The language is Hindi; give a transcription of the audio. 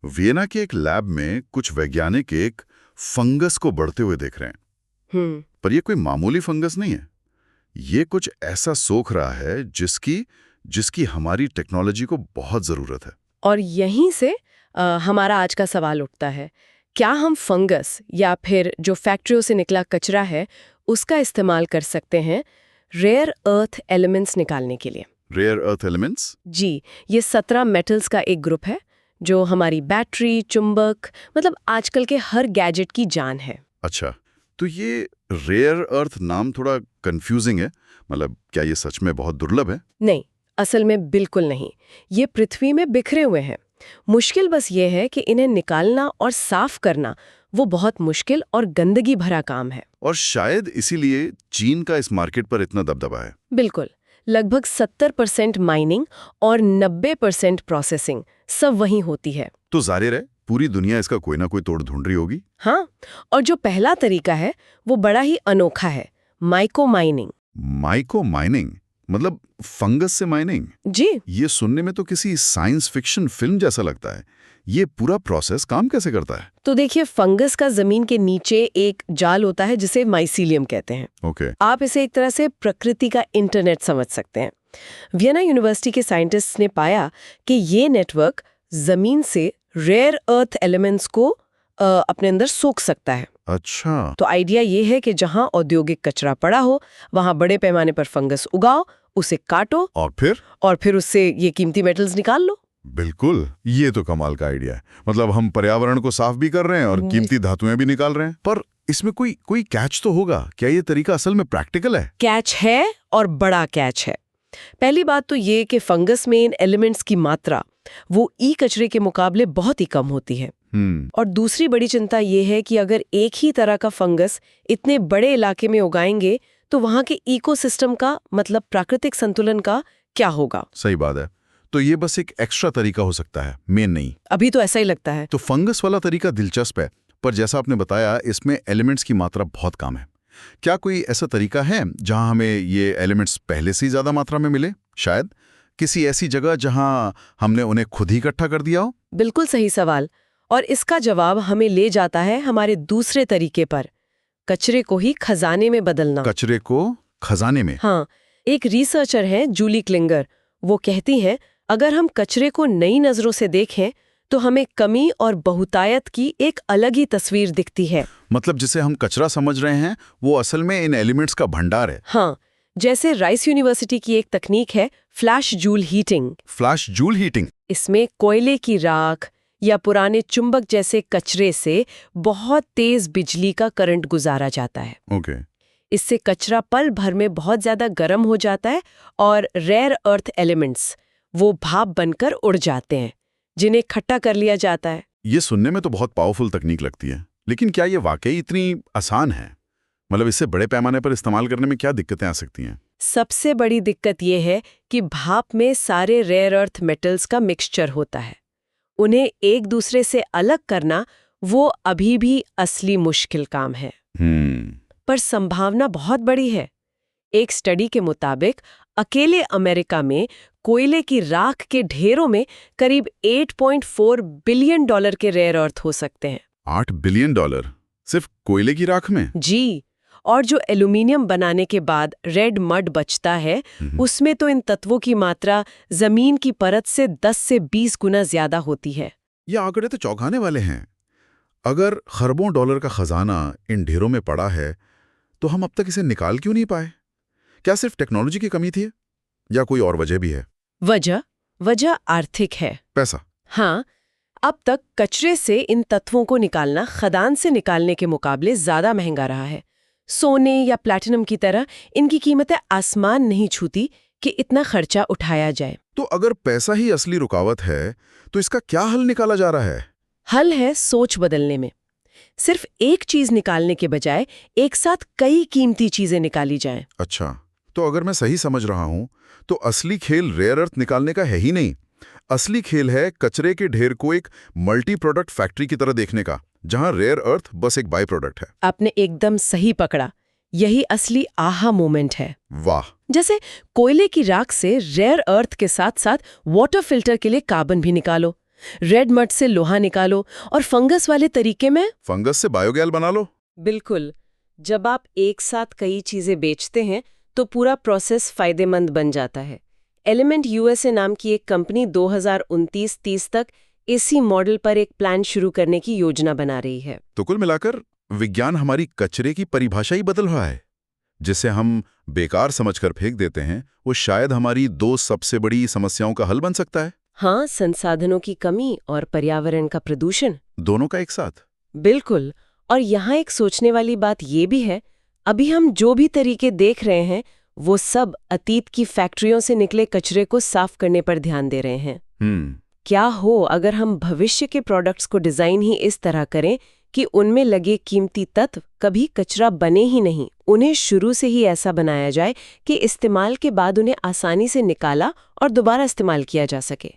वियना के एक लैब में कुछ वैज्ञानिक एक फंगस को बढ़ते हुए देख रहे हैं। पर ये कोई मामूली फंगस नहीं है। ये कुछ ऐसा सोख रहा है जिसकी जिसकी हमारी टेक्नोलॉजी को बहुत जरूरत है। और यहीं से हमारा आज का सवाल उठता है, क्या हम फंगस या फिर जो फैक्ट्रियों से निकला कचरा है उसका इस्तेमाल कर सकते हैं रेयर अर्थ एलिमेंट्स निकालने के लिए? Rare earth elements? जी, ये 17 मेटल्स का एक ग्रुप है जो हमारी बैटरी, चुंबक, मतलब आजकल के हर गैजेट की जान है। अच्छा, तो ये रेयर अर्थ नाम थोड़ा कंफ्यूजिंग है। मतलब क्या ये सच में बहुत दुर्लभ है? नहीं, असल में बिल्कुल नहीं। ये पृथ्वी में बिखरे हुए हैं। मुश्किल बस ये है कि इन्हें निकालना और साफ करना वो बहुत मुश्किल और गंदगी भरा काम है। और शायद इसीलिए चीन का इस मार्केट पर इतना दबदबा है। बिल्कुल, लगभग 70% माइनिंग और 90% प्रोसेसिंग सब वहीं होती है। तो जाहिर है पूरी दुनिया इसका कोई ना कोई तोड़ ढूंढ रही होगी। हाँ, और जो पहला तरीका है वो बड़ा ही अनोखा है, माइको माइनिंग। माइको माइनिंग मतलब फंगस से माइनिंग? जी, ये सुनने में तो किसी साइंस फिक्शन फिल्म जैसा लगता है। ये पूरा प्रोसेस काम कैसे करता है? तो देखिए, फंगस का जमीन के नीचे एक जाल होता है जिसे माइसीलियम कहते हैं। ओके। आप इसे एक तरह से प्रकृति का इंटरनेट समझ सकते हैं। वियना यूनिवर्सिटी के साइंटिस्ट्स ने पाया कि ये नेटवर्क जमीन से रेयर अर्थ एलिमेंट्स को अपने अंदर सोख सकता है। अच्छा। तो आइडिया ये है कि जहां औद्योगिक कचरा पड़ा हो वहां बड़े पैमाने पर फंगस उगाओ, उसे काटो और फिर उससे ये कीमती मेटल्स निकाल लो। बिल्कुल, ये तो कमाल का आइडिया है। मतलब हम पर्यावरण को साफ भी कर रहे हैं और कीमती धातुएं भी निकाल रहे हैं। पर इसमें कोई कैच तो होगा। क्या ये तरीका असल में प्रैक्टिकल है? कैच है, और बड़ा कैच है। पहली बात तो ये कि फंगस में इन एलिमेंट्स की मात्रा वो ई कचरे के मुकाबले बहुत ही कम होती है। और दूसरी बड़ी चिंता ये है कि अगर एक ही तरह का फंगस इतने बड़े इलाके में उगाएंगे तो वहां के इकोसिस्टम का, मतलब प्राकृतिक संतुलन का क्या होगा? सही बात है। तो ये बस एक एक्स्ट्रा तरीका हो सकता है, मेन नहीं। अभी तो ऐसा ही लगता है। तो फंगस वाला तरीका दिलचस्प है, पर जैसा आपने बताया इसमें एलिमेंट्स की मात्रा बहुत कम है। क्या कोई ऐसा तरीका है जहां हमें ये एलिमेंट्स पहले से ही ज्यादा मात्रा में मिले? शायद किसी ऐसी जगह जहां हमने उन्हें खुद ही इकट्ठा कर दिया हो? बिल्कुल सही सवाल, और इसका जवाब हमें ले जाता है हमारे दूसरे तरीके पर, कचरे को ही खजाने में बदलना। कचरे को खजाने में? हाँ, एक रिसर्चर है जूली क्लिंगर, वो कहती हैं अगर हम कचरे को नई नजरों से देखें तो हमें कमी और बहुतायत की एक अलग ही तस्वीर दिखती है। मतलब जिसे हम कचरा समझ रहे हैं वो असल में इन एलिमेंट्स का भंडार है। हाँ, जैसे राइस यूनिवर्सिटी की एक तकनीक है flash joule heating. Flash joule heating? इसमें कोयले की राख या पुराने चुंबक जैसे कचरे से बहुत तेज बिजली का करंट गुजारा जाता है। ओके। इससे कचरा पल भर में बहुत ज्यादा गर्म हो जाता है और रेयर अर्थ एलिमेंट्स वो भाप बनकर उड़ जाते हैं, जिन्हें इकट्ठा कर लिया जाता है। ये सुनने में तो बहुत पावरफुल तकनीक लगती है, लेकिन क्या ये वाकई इतनी आसान है? मतलब इसे बड़े पैमाने पर इस्तेमाल करने में क्या दिक्कतें आ सकती हैं? सबसे बड़ी दिक्कत ये है कि भाप में सारे रेयर अर्थ मेटल्स का मिक्सचर होता है। उन्हें एक दूसरे से अलग करना वो अभी भी असली मुश्किल काम है। पर संभावना बहुत बड़ी है। एक स्टडी के मुताबिक अकेले अमेरिका में कोयले की राख के ढेरों में करीब $8.4 बिलियन के रेयर अर्थ हो सकते हैं। $8 बिलियन सिर्फ कोयले की राख में? जी, और जो एल्यूमिनियम बनाने के बाद रेड मड बचता है उसमें तो इन तत्वों की मात्रा जमीन की परत से 10 से 20 गुना ज्यादा होती है। ये आंकड़े तो चौंकाने वाले हैं। अगर खरबों डॉलर का खजाना इन ढेरों में पड़ा है तो हम अब तक इसे निकाल क्यों नहीं पाए? क्या सिर्फ टेक्नोलॉजी की कमी थी या कोई और वजह भी है? वजह आर्थिक है। पैसा? हाँ, अब तक कचरे से इन तत्वों को निकालना खदान से निकालने के मुकाबले ज्यादा महंगा रहा है। सोने या प्लैटिनम की तरह इनकी कीमतें आसमान नहीं छूती कि इतना खर्चा उठाया जाए। तो अगर पैसा ही असली रुकावट है तो इसका क्या हल निकाला जा रहा है? हल है सोच बदलने में। सिर्फ एक चीज निकालने के बजाय एक साथ कई कीमती चीजें निकाली जाएं। अच्छा, तो अगर मैं सही समझ रहा हूं तो असली खेल रेयर अर्थ निकालने का है ही नहीं। असली खेल है कचरे के ढेर को एक मल्टी प्रोडक्ट फैक्ट्री की तरह देखने का, जहां रेयर अर्थ बस एक बाय प्रोडक्ट है। आपने एकदम सही पकड़ा। यही असली आहा मोमेंट है। वाह! जैसे कोयले की राख से रेयर अर्थ के साथ साथ वाटर फिल्टर के लिए कार्बन भी निकालो, रेड मड से लोहा निकालो और फंगस वाले तरीके में फंगस से बायोगैस बना लो। बिल्कुल। जब आप एक साथ कई चीजें बेचते हैं तो पूरा प्रोसेस फायदेमंद बन जाता है। एलिमेंट यूएसए नाम की एक कंपनी 2029-30 तक इसी मॉडल पर एक प्लान शुरू करने की योजना बना रही है। तो कुल मिलाकर विज्ञान हमारी कचरे की परिभाषा ही बदल रहा है। जिसे हम बेकार समझकर फेंक देते हैं, वो शायद हमारी दो सबसे बड़ी समस्याओं का हल बन सकता है। हाँ, संसाधनों की कमी और पर्यावरण का प्रदूषण। दोनों का एक साथ। बिल्कुल। और यहाँ एक सोचने वाली बात ये भी है, अभी हम जो भी तरीके देख रहे हैं वो सब अतीत की फैक्ट्रियों से निकले कचरे को साफ करने पर ध्यान दे रहे हैं। क्या हो अगर हम भविष्य के प्रोडक्ट्स को डिजाइन ही इस तरह करें कि उनमें लगे कीमती तत्व कभी कचरा बने ही नहीं, उन्हें शुरू से ही ऐसा बनाया जाए कि इस्तेमाल के बाद उन्हें आसानी से निकाला और दोबारा इस्तेमाल किया जा सके।